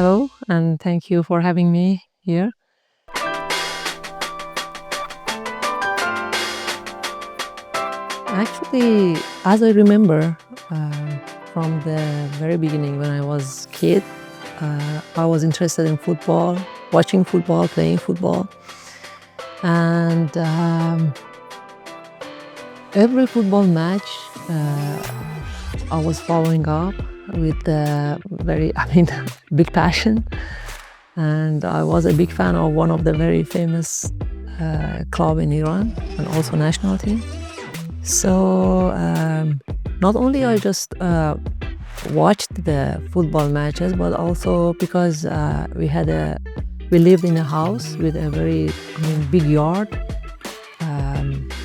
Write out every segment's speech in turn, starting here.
Hello, and thank you for having me here. Actually, as I remember from the very beginning when I was kid, I was interested in football, watching football, playing football, and every football match I was following up with very, big passion. And I was a big fan of one of the very famous club in Iran and also national team. So not only I just watched the football matches, but also because we lived in a house with a very big yard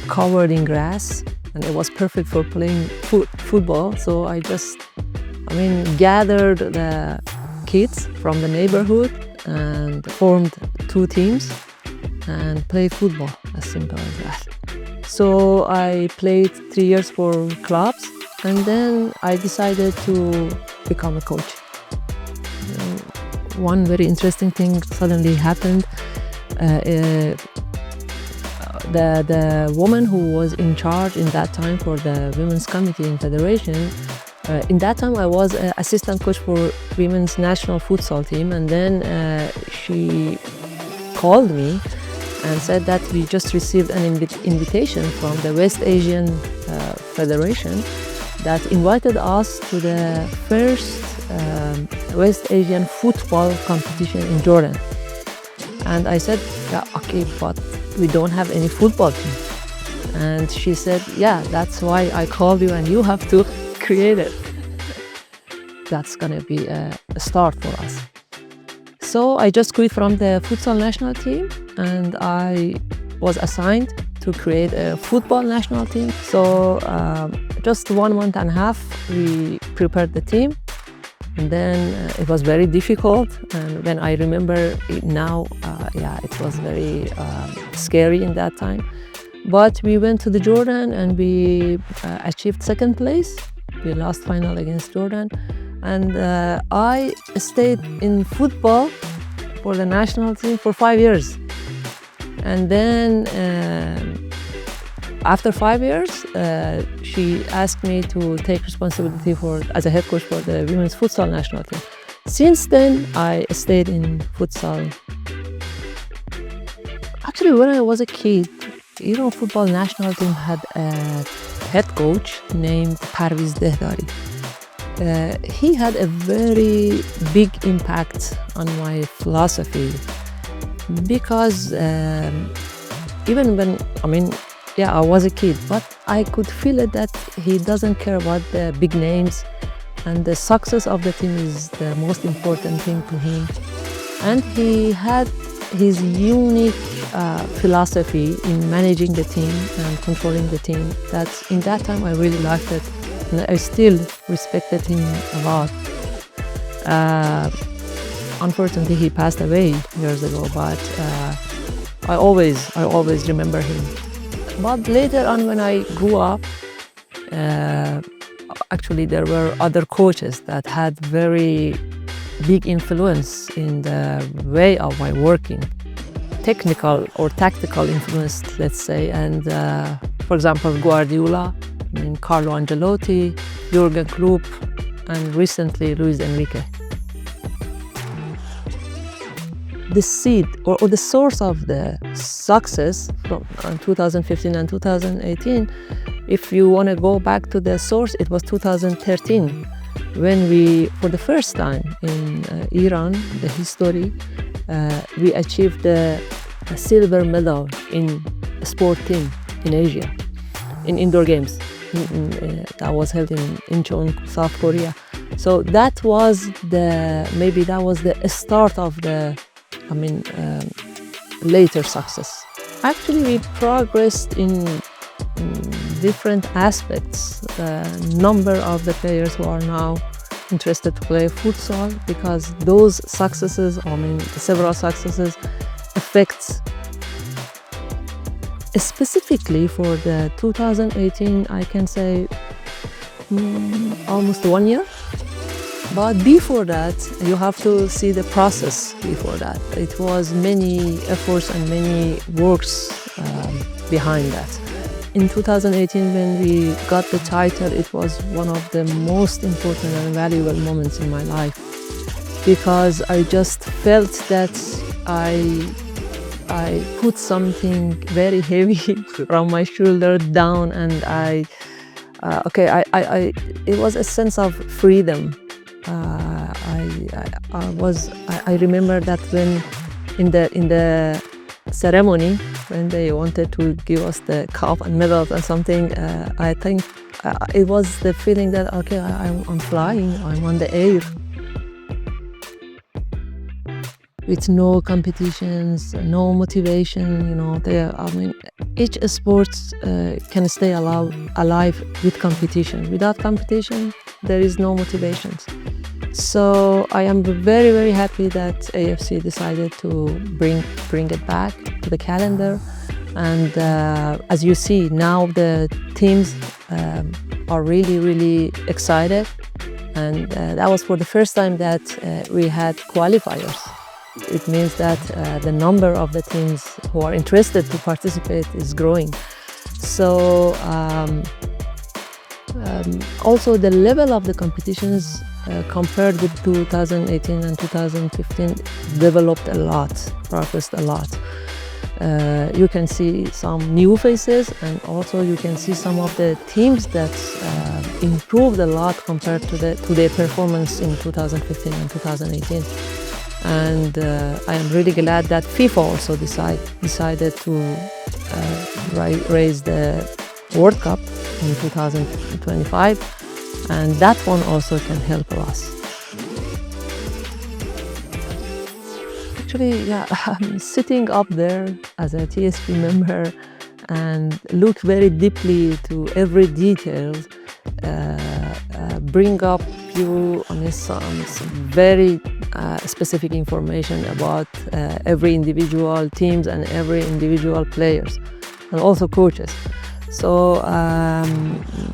covered in grass, and it was perfect for playing football. So I just gathered the kids from the neighborhood and formed two teams and played football, as simple as that. So I played 3 years for clubs, and then I decided to become a coach. One very interesting thing suddenly happened. The woman who was in charge in that time for the women's committee in federation, in that time I was assistant coach for women's national futsal team, and then she called me and said that we just received an invitation from the West Asian Federation that invited us to the first West Asian football competition in Jordan. And I said, yeah, okay, but we don't have any football team. And she said, yeah, that's why I called you, and you have to create it. That's gonna be a start for us. So I just quit from the futsal national team, and I was assigned to create a football national team. So just 1 month and a half, we prepared the team, and then it was very difficult. And when I remember it now, it was very scary in that time. But we went to the Jordan and we achieved second place. We lost final against Jordan. And I stayed in football for the national team for 5 years. And then after 5 years, she asked me to take responsibility as a head coach for the women's futsal national team. Since then, I stayed in futsal. Actually, when I was a kid, Iran football national team had a head coach named Parviz Dehdari. He had a very big impact on my philosophy because even when, I was a kid, but I could feel it that he doesn't care about the big names, and the success of the team is the most important thing to him. And he had his unique philosophy in managing the team and controlling the team. That in that time I really liked it, and I still respected him a lot. Unfortunately, he passed away years ago, but I always remember him. But later on, when I grew up, actually there were other coaches that had very big influence in the way of my working, technical or tactical influence, let's say. And for example, Guardiola, Carlo Ancelotti, Jurgen Klopp, and recently Luis Enrique. The seed or the source of the success from 2015 and 2018, if you want to go back to the source, it was 2013 when we, for the first time in Iran, the history, we achieved a silver medal in a sport team in Asia, in indoor games. That was held in Incheon, South Korea. So that was the start of the later success. Actually, we progressed in different aspects. The number of the players who are now interested to play futsal, because those successes, several successes, affects specifically for the 2018, I can say almost 1 year. But before that, you have to see the process before that. It was many efforts and many works behind that. In 2018, when we got the title, it was one of the most important and valuable moments in my life, because I just felt that I put something very heavy from my shoulder down, and it was a sense of freedom. I remember that when in the ceremony, when they wanted to give us the cup and medals and something, I think it was the feeling that okay, I'm flying, I'm on the air. With no competitions, no motivation, each sport can stay alive with competition. Without competition, there is no motivation. So I am very, very happy that AFC decided to bring it back to the calendar. And as you see, now the teams are really, really excited. And that was for the first time that we had qualifiers. It means that the number of the teams who are interested to participate is growing. So also the level of the competitions compared with 2018 and 2015 developed a lot, progressed a lot. You can see some new faces, and also you can see some of the teams that improved a lot compared to their performance in 2015 and 2018. And I am really glad that FIFA also decided to raise the World Cup in 2025, and that one also can help us. Actually, yeah, I'm sitting up there as a TSP member and look very deeply to every detail, bring up some very specific information about every individual teams and every individual players, and also coaches. So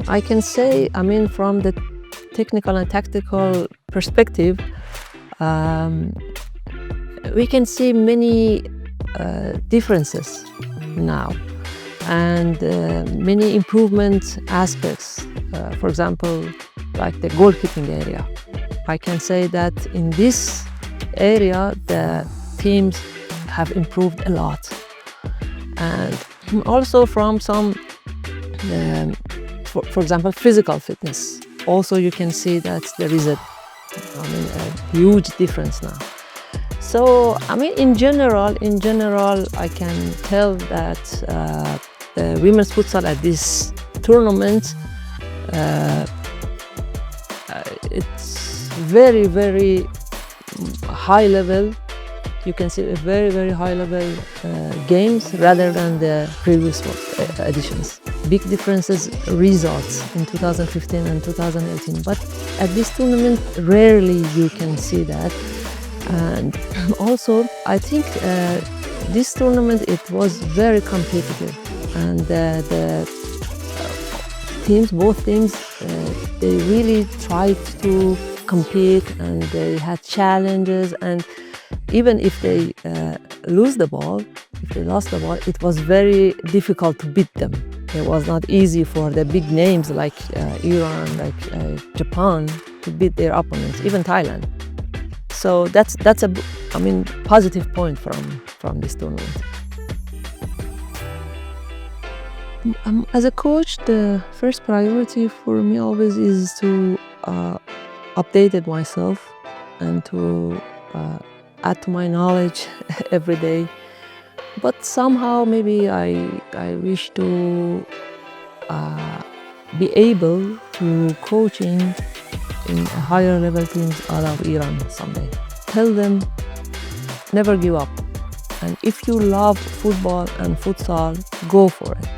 I can say, from the technical and tactical perspective, we can see many differences now, and many improvement aspects. For example, like the goalkeeping area. I can say that in this area, the teams have improved a lot. And also from some, for example, physical fitness. Also, you can see that there is a huge difference now. So, in general, I can tell that the women's futsal at this tournament, it's very, very high level. You can see a very, very high level games rather than the previous editions. Big differences results in 2015 and 2018, but at this tournament rarely you can see that. And also I think this tournament, it was very competitive, and the teams, both teams, they really tried to compete, and they had challenges, and even if they lost the ball, it was very difficult to beat them. It was not easy for the big names like Iran, like Japan, to beat their opponents, even Thailand. So that's a positive point from this tournament. As a coach, the first priority for me always is to update myself and to add to my knowledge every day. But somehow maybe I wish to be able to coaching in higher level teams out of Iran someday. Tell them, never give up. And if you love football and futsal, go for it.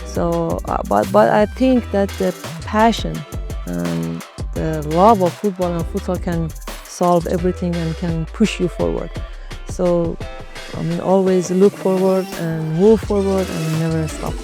So, but I think that the passion and the love of football and futsal can solve everything and can push you forward. So, always look forward and move forward and never stop.